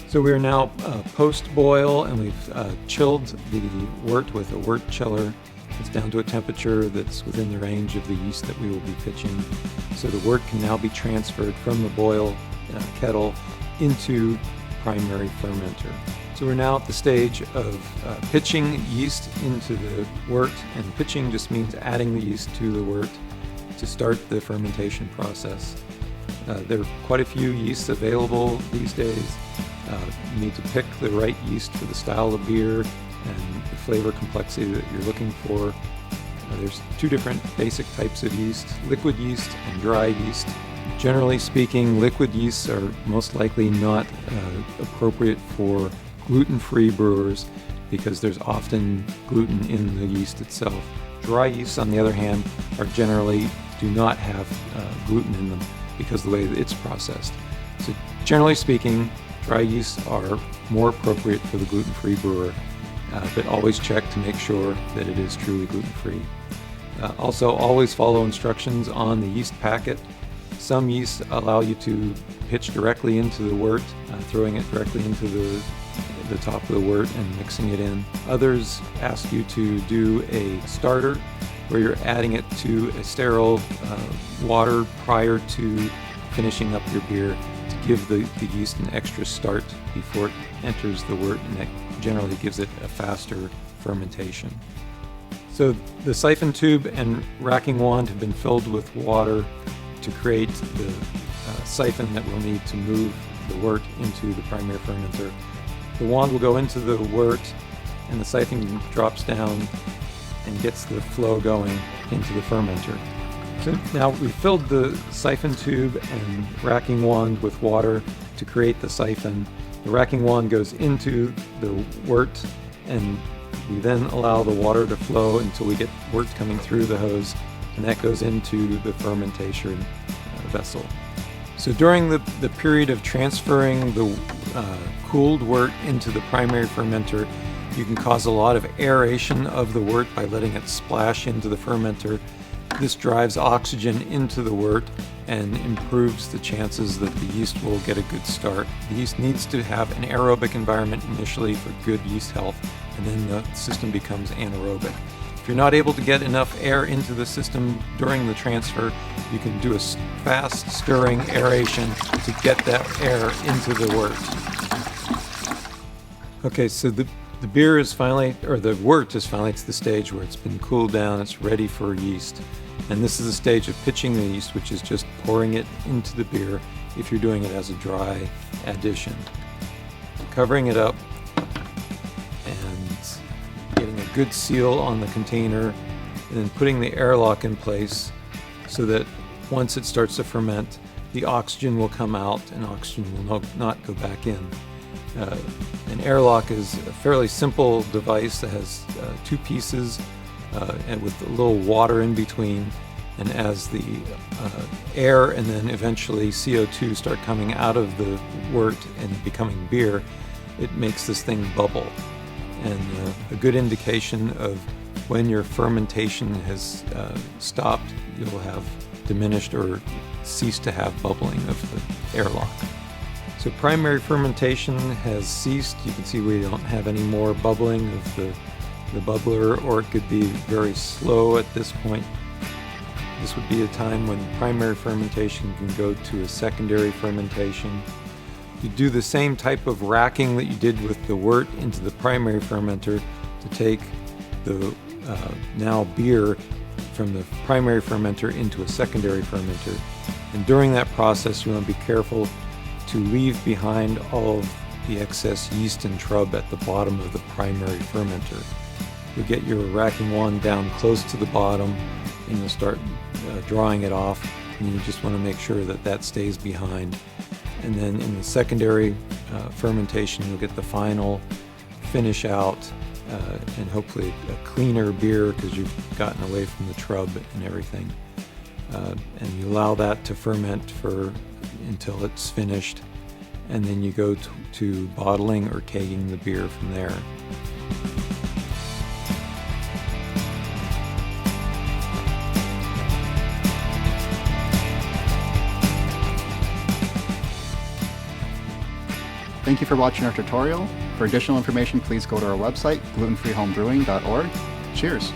So we're now post-boil, and we've chilled the wort with a wort chiller. It's down to a temperature that's within the range of the yeast that we will be pitching. So the wort can now be transferred from the boil kettle into primary fermenter. So we're now at the stage of pitching yeast into the wort, and pitching just means adding the yeast to the wort to start the fermentation process. There are quite a few yeasts available these days. You need to pick the right yeast for the style of beer and the flavor complexity that you're looking for. There's two different basic types of yeast, liquid yeast and dry yeast. Generally speaking, liquid yeasts are most likely not appropriate for gluten-free brewers because there's often gluten in the yeast itself. Dry yeasts, on the other hand, are generally do not have gluten in them because of the way that it's processed. So generally speaking, dry yeasts are more appropriate for the gluten-free brewer, but always check to make sure that it is truly gluten-free. Also, always follow instructions on the yeast packet. Some yeasts allow you to pitch directly into the wort, throwing it directly into the top of the wort and mixing it in. Others ask you to do a starter, where you're adding it to a sterile water prior to finishing up your beer to give the yeast an extra start before it enters the wort, and that generally gives it a faster fermentation. So the siphon tube and racking wand have been filled with water to create the siphon that we'll need to move the wort into the primary fermenter. The wand will go into the wort, and the siphon drops down and gets the flow going into the fermenter. So now we've filled the siphon tube and racking wand with water to create the siphon. The racking wand goes into the wort, and we then allow the water to flow until we get wort coming through the hose, and that goes into the fermentation vessel. So during the period of transferring the cooled wort into the primary fermenter, you can cause a lot of aeration of the wort by letting it splash into the fermenter. This drives oxygen into the wort and improves the chances that the yeast will get a good start. The yeast needs to have an aerobic environment initially for good yeast health, and then the system becomes anaerobic. If you're not able to get enough air into the system during the transfer, you can do a fast stirring aeration to get that air into the wort. Okay, so the beer is finally, or the wort is finally to the stage where it's been cooled down, it's ready for yeast. And this is the stage of pitching the yeast, which is just pouring it into the beer if you're doing it as a dry addition. Covering it up and getting a good seal on the container, and then putting the airlock in place so that once it starts to ferment, the oxygen will come out and oxygen will not go back in. An airlock is a fairly simple device that has two pieces and with a little water in between, and as the air and then eventually CO2 start coming out of the wort and becoming beer, it makes this thing bubble. And a good indication of when your fermentation has stopped, you'll have diminished or ceased to have bubbling of the airlock. So primary fermentation has ceased. You can see we don't have any more bubbling of the bubbler, or it could be very slow at this point. This would be a time when primary fermentation can go to a secondary fermentation. You do the same type of racking that you did with the wort into the primary fermenter to take the now beer from the primary fermenter into a secondary fermenter. And during that process, you want to be careful to leave behind all of the excess yeast and trub at the bottom of the primary fermenter. You'll get your racking wand down close to the bottom, and you'll start drawing it off, and you just want to make sure that that stays behind. And then in the secondary fermentation, you'll get the final finish out and hopefully a cleaner beer because you've gotten away from the trub and everything. And you allow that to ferment until it's finished, and then you go to bottling or kegging the beer from there. Thank you for watching our tutorial. For additional information, please go to our website, glutenfreehomebrewing.org. Cheers!